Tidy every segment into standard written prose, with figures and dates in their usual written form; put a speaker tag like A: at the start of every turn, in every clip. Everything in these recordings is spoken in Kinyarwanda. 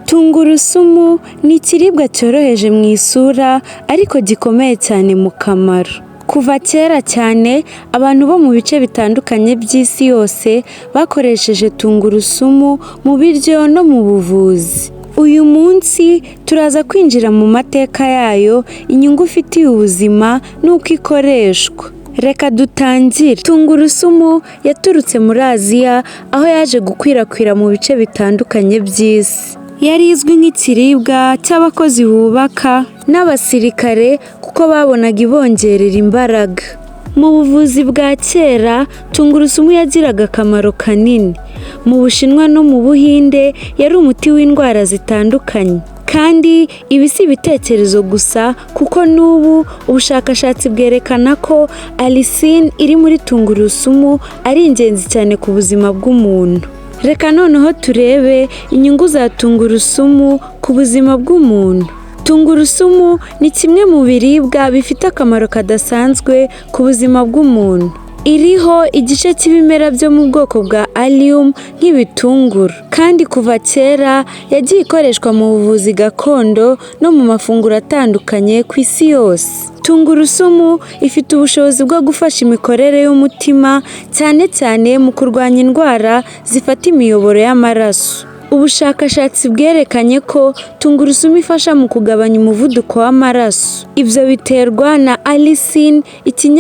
A: Tungurusumu ni ikiribwa cyoroheje mu isura ariko gikomeye cyane mu kamaro. Kuva kera cyane abantu bo mu bice bitandukanye by'isi yose bakoresheje tungurusumu mu biryo no mu buvuzi. Uyu munsi turaza kwinjira mu mateka yayo, inyungu ifitiye ubuzima n'uko ikoreshwa. Reka dutangire. Tungurusumu yaturutse muri Aziya aho yaje gukwirakwira mu bice bitandukanye by'isi. Yari izwi nk'ikiribwa cy'abakozi bubaka n'abasirikare kuko babonaga ibongerera imbaraga. Mu buvuzi bwa kera, tungurusumu yagiraga akamaro kanini. Mu Bushinwa no mu Buhinde yari umuti w'indwara zitandukanye. Kandi ibi si ibitekerezo gusa kuko n'ubu ubushakashatsi bwerekana ko alisine iri muri tungurusumu ari ingenzi cyane ku buzima bw'umuntu. Reka noneho turebe inyungu za tungurusumu ku buzima bw'umuntu. Tungurusumu ni kimwe mu biribwa bifite akamaro kadasanzwe ku buzima bw'umuntu. Iriho igice cy'ibimera byo mu bwoko bwa allium nk'ibitunguru, kandi kuva kera yagiye ikoreshwa mu buvuzi gakondo no mu mafunguro atandukanye ku isi yose. Tungurusumu ifite ubushobozi bwo gufasha imikorere y'umutima, cyane cyane mu kurwanya indwara zifata imiyoboro y'amaraso. Ubushakashatsi bwerekanye ko tungurusumu ifasha mu kugabanya umuvuduko w'amaraso. Ibyo biterwa na alisine,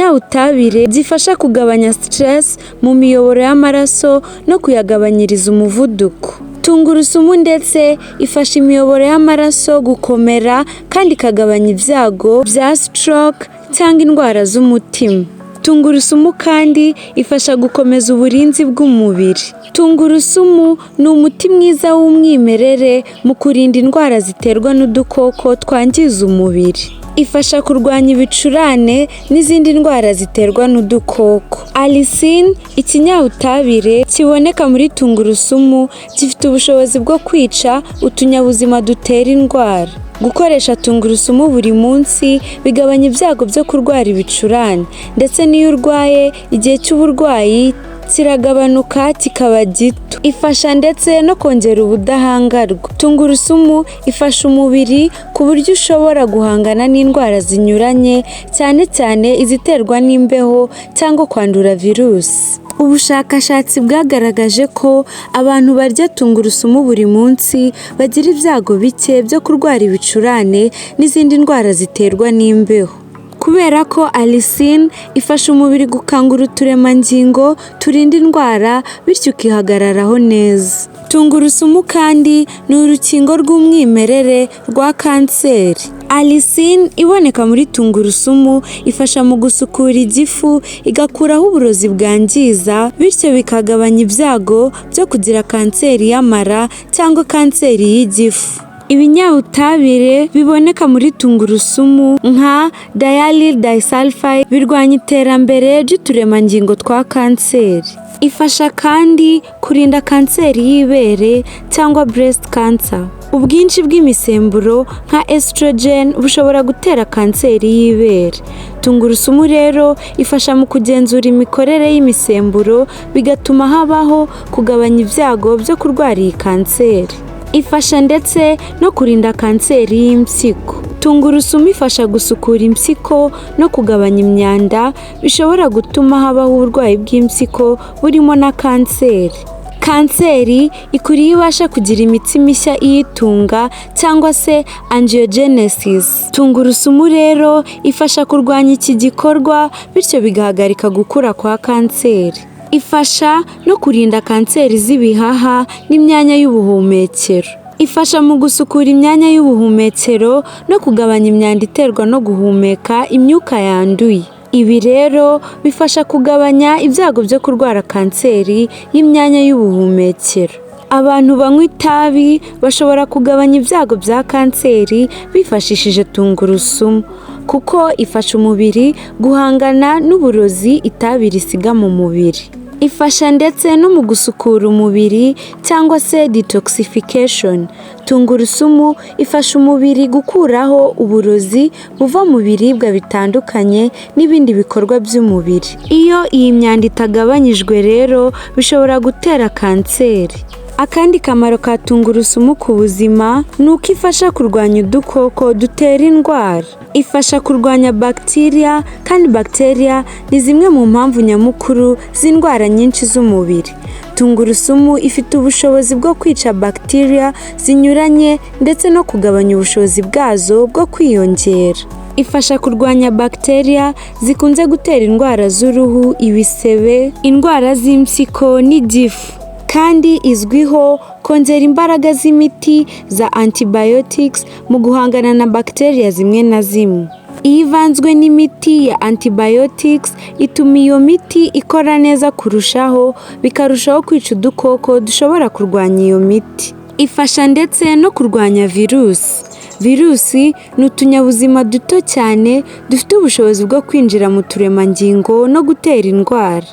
A: ikinyabutabire gifasha kugabanya stress mu miyoboro y'amaraso no kuyagabanyiriza umuvuduko. Tungurusumu ndetse ifasha imiyoboro y'amaraso gukomera kandi ikagabanya ibyago bya stroke cyangwa indwara z'umutima. Tungurusumu kandi ifasha gukomeza uburinzi bw'umubiri. Tungurusumu ni umuti mwiza w'umwimerere mu kurinda indwara ziterwa n'udukoko twangiza umubiri. Ifasha kurwanya ibicurane n'izindi ndwara ziterwa n'udukoko. Alisine, ikinyabutabire kiboneka muri tungurusumu, gifite ubushobozi bwo kwica utunyabuzima dutera indwara. Gukoresha tungurusumu buri munsi bigabanya ibyago byo kurwara ibicurane, ndetse n'iyo urwaye igihe cy'uburwayi kiragabanuka kikaba gito. Ifasha ndetse no kongera ubudahangarwa. Tungurusumu ifasha umubiri ku buryo ushobora guhangana n'indwara zinyuranye, cyane cyane iziterwa n'imbeho cyangwa kwandura virusi. Ubushakashatsi bwagaragaje ko abantu barya tungurusumu buri munsi bagira ibyago bike byo kurwara ibicurane n'izindi ndwara ziterwa n'imbeho. Kubera ko alisine ifasha umubiri gukangura uturemangingo turinda indwara, bityo ukihagararaho neza. Tungurusumu kandi ni urukingo rw'umwimerere rwa kanseri. Alisine iboneka muri tungurusumu ifasha mu gusukura igifu, igakuraho uburozi bwangiza, bityo bikagabanya ibyago byo kugira kanseri y'amara cyangwa kanseri y'igifu. Ibinyabutabire biboneka muri tungurusumu nka dialyl disulfide birwanya iterambere ry'uturemangingo twa kanseri. Ifasha kandi kurinda kanseri y'ibere cyangwa breast cancer. Ubwinshi bw'imisemburo nka estrogen bushobora gutera kanseri y'ibere. Tungurusumu rero ifasha mu kugenzura imikorere y'imisemburo, bigatuma habaho kugabanya ibyago byo kurwara iyi kanseri. Ifasha ndetse no kurinda kanseri y'impyiko. Tungurusumu ifasha gusukura impyiko no kugabanya imyanda bishobora gutuma habaho uburwayi bw'impyiko burimo na kanseri. Kanseri ikura iyo ibasha kugira imitsi mishya iyitunga cyangwa se angiogenesis. Tungurusumu rero ifasha kurwanya iki gikorwa, bityo bigahagarika gukura kwa kanseri. Ifasha no kurinda kanseri z'ibihaha n'imyanya y'ubuhumekero. Ifasha mu gusukura imyanya y'ubuhumekero no kugabanya imyanda iterwa no guhumeka imyuka yanduye. Ibi rero bifasha kugabanya ibyago byo kurwara kanseri y'imyanya y'ubuhumekero. Abantu banywa itabi bashobora kugabanya ibyago bya kanseri bifashishije tungurusumu, kuko ifasha umubiri guhangana n'uburozi itabi risiga mu mubiri. Ifasha ndetse no mu gusukura umubiri cyangwa se detoxification. Tungurusumu ifasha umubiri gukuraho uburozi buva mu biribwa bitandukanye n'ibindi bikorwa by'umubiri. Iyo iyi myanda itagabanyijwe rero bishobora gutera kanseri. Akandi kamaro ka tungurusumu ku buzima ni uko ifasha kurwanya udukoko dutera indwara. Ifasha kurwanya bacteria, kandi bacteria ni zimwe mu mpamvu nyamukuru z'indwara nyinshi z'umubiri. Tungurusumu ifite ubushobozi bwo kwica bacteria zinyuranye ndetse no kugabanya ubushobozi bwazo bwo kwiyongera. Ifasha kurwanya bacteria zikunze gutera indwara z'uruhu, ibisebe, indwara z'impyiko n'igifu. Kandi izwiho kongera imbaraga z'imiti za antibiotics mu guhangana na bacteria zimwe na zimwe. Iyo ivanzwe n'imiti ya antibiotics ituma iyo miti ikora neza kurushaho, bikarushaho kwica udukoko dushobora kurwanya iyo miti. Ifasha ndetse no kurwanya virusi. Virusi ni utunyabuzima duto cyane dufite ubushobozi bwo kwinjira mu turemangingo no gutera indwara.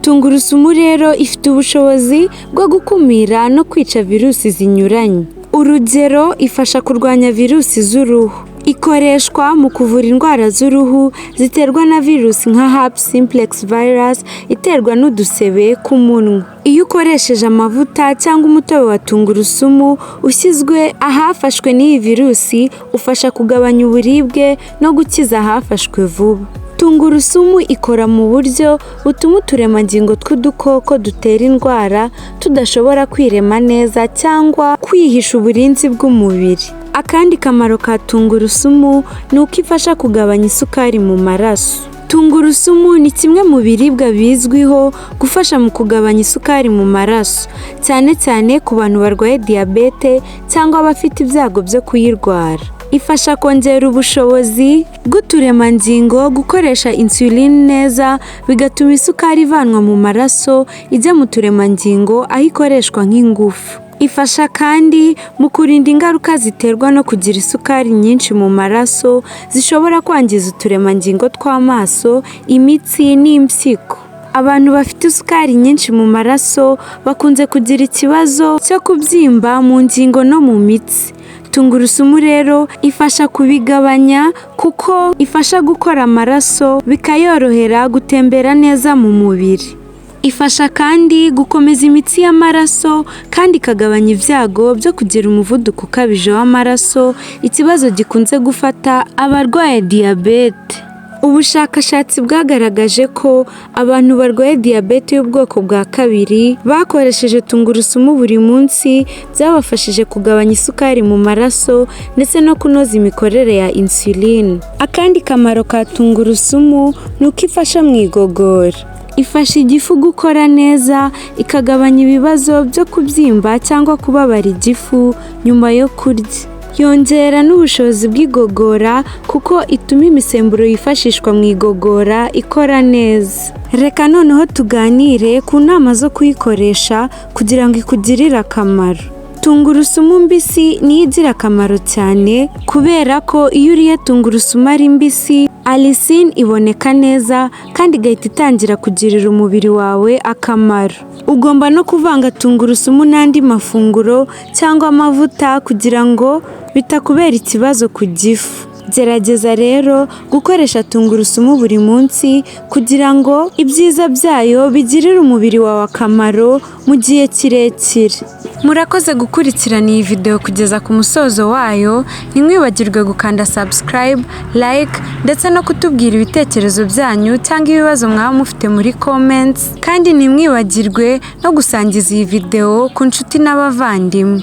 A: Tungurusumu rero ifite ubushobozi bwo gukumira no kwica virusi zinyuranye. Urugero, ifasha kurwanya virusi z'uruhu. Ikoreshwa mu kuvura indwara z'uruhu ziterwa na virusi nka herpes simplex virus iterwa n'udusebe ku munwa. Iyo ukoresheje amavuta cyangwa umutobe wa tungurusumu ushyizwe ahafashwe n'iyi virusi, ufasha kugabanya uburibwe no gukiza ahafashwe vuba. Tungurusumu ikora mu buryo butuma uturemangingo tw'udukoko dutera indwara tudashobora kwirema neza cyangwa kwihisha uburinzi bw'umubiri. Akandi kamaro ka tungurusumu ni uko ifasha kugabanya isukari mu maraso. Tungurusumu ni kimwe mu biribwa bizwiho gufasha mu kugabanya isukari mu maraso, cyane cyane ku bantu barwaye diyabete cyangwa abafite ibyago byo kuyirwara. Ifasha kongera ubushobozi bw'uturemangingo gukoresha insulin neza, bigatuma isukari ivanwa mu maraso ijya mu turemangingo aho ikoreshwa nk'ingufu. Ifasha kandi mu kurinda ingaruka ziterwa no kugira isukari nyinshi mu maraso zishobora kwangiza uturemangingo tw'amaso, imitsi n'impyiko. Abantu bafite isukari nyinshi mu maraso bakunze kugira ikibazo cyo kubyimba mu ngingo no mu mitsi. Tungurusumu rero ifasha kubigabanya kuko ifasha gukora amaraso bikayorohera gutembera neza mu mubiri. Ifasha kandi gukomeza imitsi y'amaraso kandi ikagabanya ibyago byo kugira umuvuduko ukabije w'amaraso, ikibazo gikunze gufata abarwaye diyabete. Ubushakashatsi bwagaragaje ko abantu barwaye diyabete y'ubwoko bwa kabiri bakoresheje tungurusumu buri munsi byabafashije kugabanya isukari mu maraso ndetse no kunoza imikorere ya insulin. Akandi kamaro ka tungurusumu ni uko ifasha mu igogora. Ifasha igifu gukora neza, ikagabanya ibibazo byo kubyimba cyangwa kubabara igifu nyuma yo kurya. Yongera n'ubushobozi bw'igogora kuko ituma imisemburo yifashishwa mu igogora ikora neza. Reka noneho tuganire ku nama zo kuyikoresha kugira ngo ikugirire akamaro. Tungurusumu mbisi niyo igira akamaro cyane kubera ko iyo uriye tungurusumu ari mbisi, allicin iboneka neza kandi igahita itangira kugirira umubiri wawe akamaro. Ugomba no kuvanga tungurusumu n'andi mafunguro cyangwa amavuta kugira ngo bitakubera ikibazo ku gifu. Gerageza rero gukoresha tungurusumu buri munsi kugira ngo ibyiza byayo bigirire umubiri wawe akamaro mu gihe kirekire. Murakoze gukurikirana iyi video kugeza ku musozo wayo. Ntimwibagirwe gukanda subscribe, like ndetse no kutubwira ibitekerezo byanyu cyangwa ibibazo mwaba mufite muri comments, kandi ntimwibagirwe no gusangiza iyi video ku nshuti n'abavandimwe.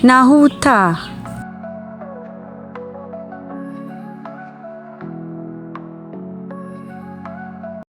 A: Naho ubutaha.